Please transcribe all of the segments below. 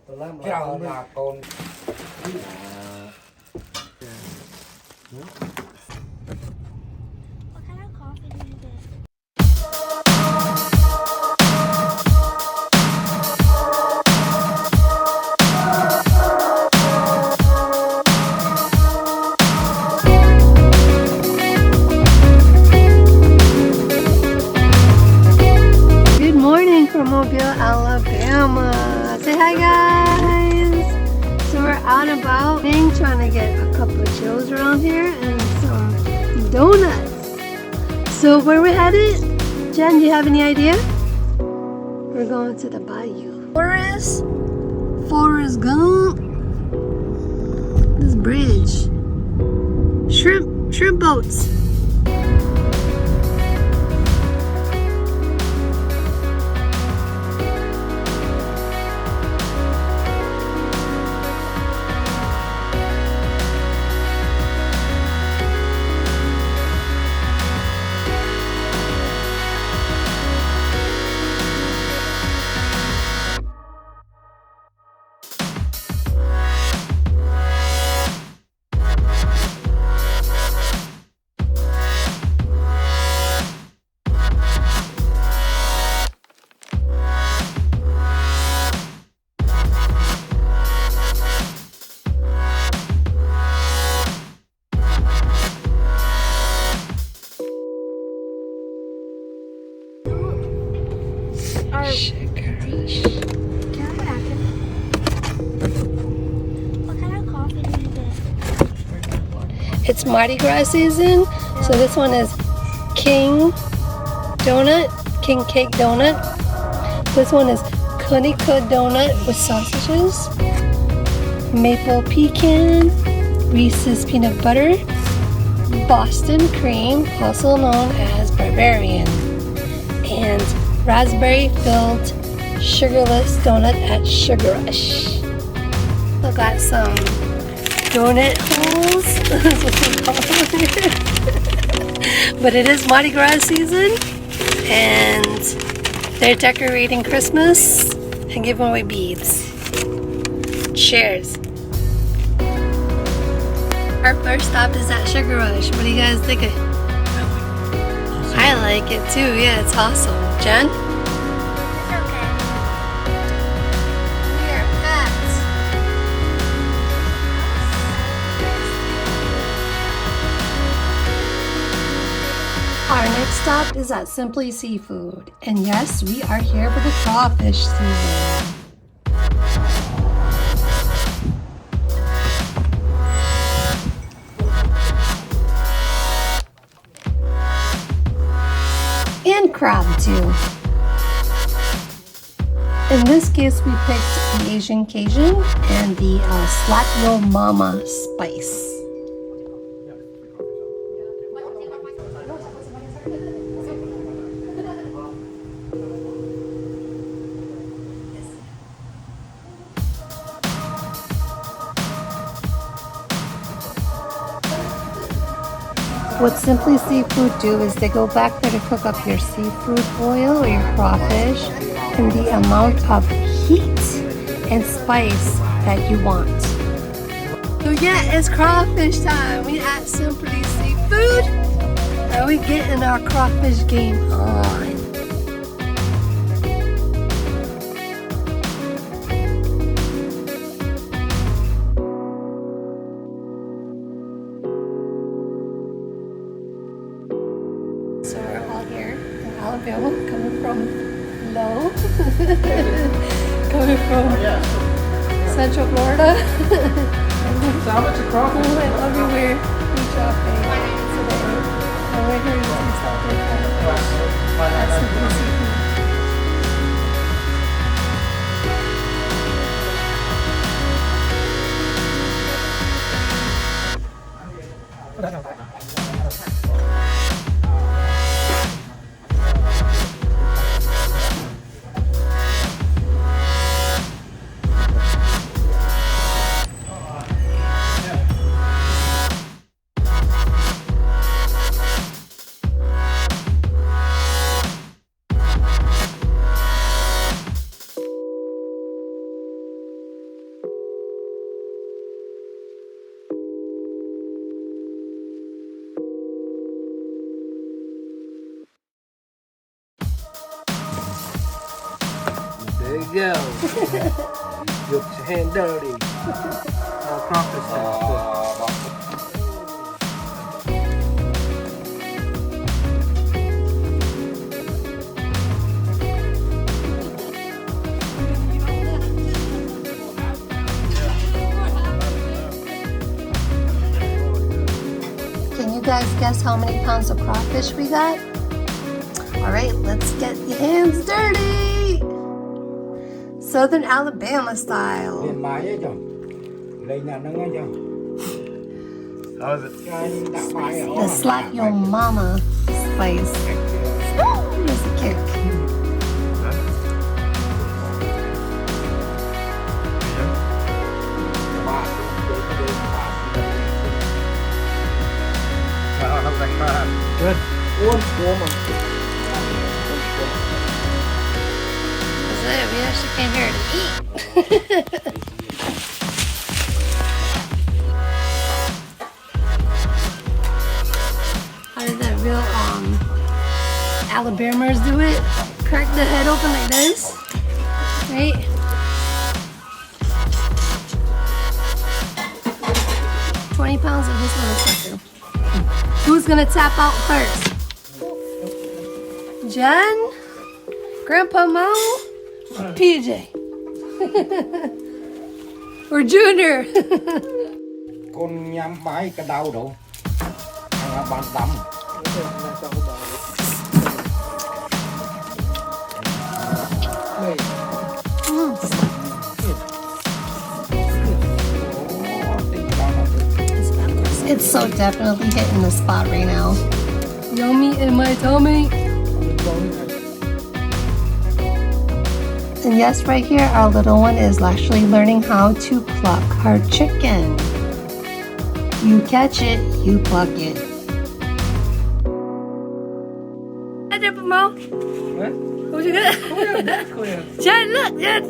What kind of coffee do you get? Good morning from Mobile, Alabama. Say hi, guys. So we're out and about, trying to get a couple of chills around here and some donuts. So where we headed? Jen, do you have any idea? We're going to the bayou. Forrest Gump. This bridge. Shrimp boats. What kind of coffee do you get? It's Mardi Gras season, so this one is King Cake Donut. This one is Kunika Donut with sausages, Maple Pecan, Reese's Peanut Butter, Boston Cream, also known as Barbarian, and Raspberry Filled Sugarless Donut at Sugar Rush. I got some donut holes, that's what they call them. But it is Mardi Gras season, and they're decorating Christmas and giving away beads. Cheers. Our first stop is at Sugar Rush. What do you guys think? I like it too. Yeah, it's awesome. Jen? It's okay. We're at our next stop is at Simply Seafood. And yes, we are here for the crawfish season. And crab too. In this case, we picked the Asian Cajun and the Slackville Mama Spice. What Simply Seafood do is they go back there to cook up your seafood oil or your crawfish in the amount of heat and spice that you want. So yeah, it's crawfish time. We at Simply Seafood. Are we getting our crawfish game on? So we're all here in Alabama, coming from Lowe, coming from Central Florida. So how much a crawfish? We went everywhere food shopping today, and we're here to celebrate That's Simply Seafood. go. Your hand dirty. No crawfish. Can you guys guess how many pounds of crawfish we got? All right, let's get your hands dirty. Southern Alabama style. How is it? The slap your mama spice. Here's a kick. Good. That's it. We actually came here to eat. How did that real Alabamers do it? Crack the head open like this, right? £20 of this little sucker. Who's gonna tap out first? Jen? Grandpa Mo? PJ? Or Junior? Con nhắm bái cái đau đâu là bàn tắm It's so definitely hitting the spot right now. Yummy in my tummy. And yes, right here, our little one is actually learning how to pluck her chicken. You catch it, you pluck it. Hi there, Mo. What? What you got? Jen, look, Jen.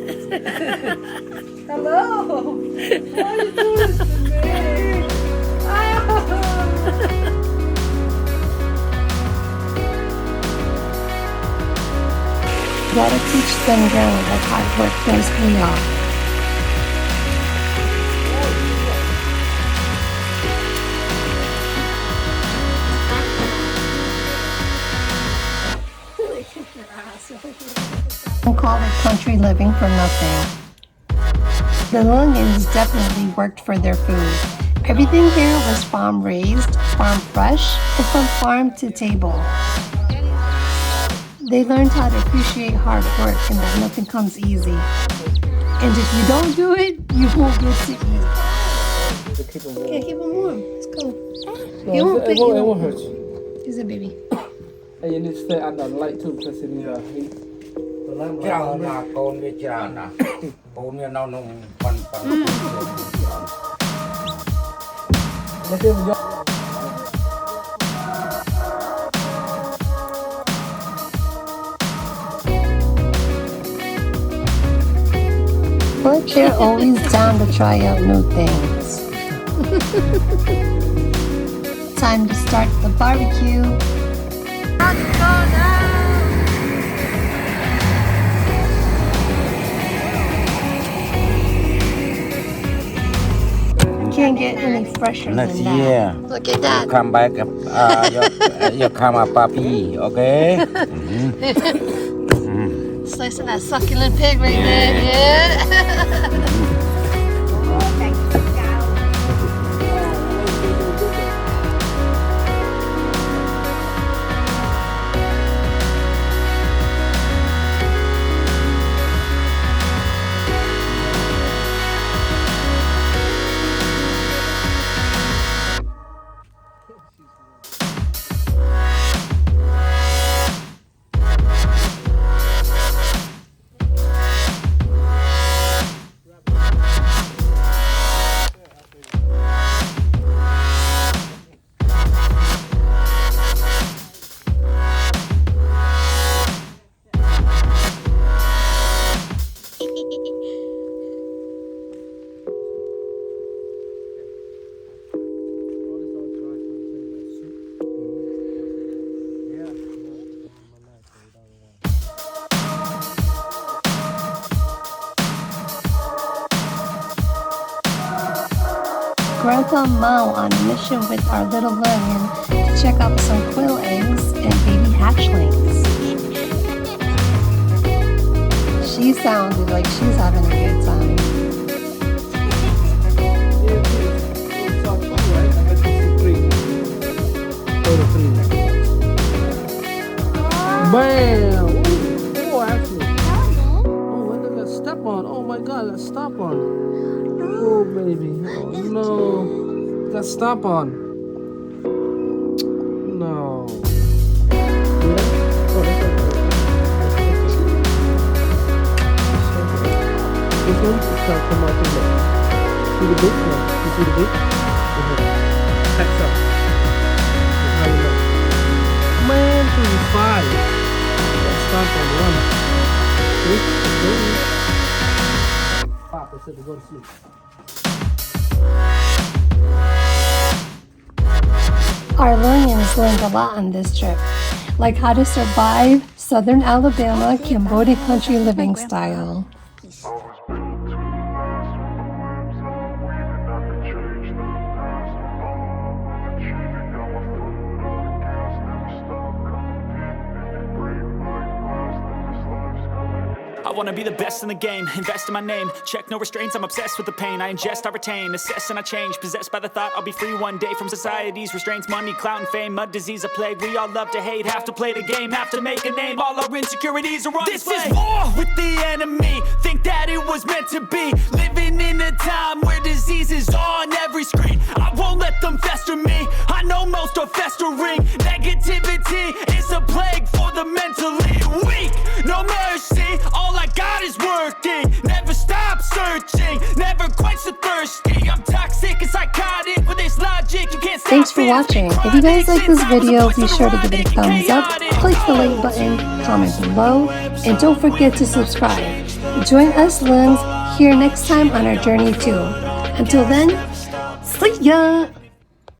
Hello. Why are you doing this to me? Gotta teach them young that hard work does pay off. Don't call it country living for nothing. The LOEUNGINS definitely worked for their food. Everything here was farm raised, farm fresh, and from farm to table. They learned how to appreciate hard work and that nothing comes easy. And if you don't do it, you won't get to eat. Keep them warm. Yeah, keep them warm. Let's go. No, You won't it won't hurt you. He's a baby. And you need to stay under the light too, because it needs heat. chào là con với chào là con như nó nung phần phần Let's see if we But they're always down to try out new things. Time to start the barbecue. Can't get any fresher next than year that. Look at that. come back you come a puppy okay Slicing that succulent pig right there, yeah. Grandpa Mao on a mission with our little Leungin to check out some quail eggs and baby hatchlings. She sounded like she's having a good time. Bam! Oh, actually. Oh, when did that step on? Oh my god, that stop on. Oh, baby. Oh, no. That stop on. No. Yeah? Oh, that's okay. This one is going to come out in there. See the beak? No. You see the beak? Text up. How you know? Man, 5. Stop and run. Pop, I said to go to sleep. Our Leungins learned a lot on this trip, like how to survive Southern Alabama Cambodian country living style. I wanna be the best in the game, invest in my name. Check no restraints, I'm obsessed with the pain. I ingest, I retain, assess and I change. Possessed by the thought I'll be free one day from society's restraints. Money, clout and fame, mud, disease, a plague. We all love to hate, have to play the game, have to make a name. All our insecurities are on display. This is war with the enemy, think that it was meant to be. Living in a time where disease is on every screen. I won't let them fester me, I know most are festering. Negativity is a plague for the mentally weak. No mercy, all I got is working. Never stop searching, never quite so thirsty. I'm toxic and psychotic, with this logic you can't stop. Thanks for watching. If you guys like this video, be sure to give it a thumbs up, click the like button, comment below, and don't forget to subscribe. Join us Leungs here next time on our journey too. Until then, see ya!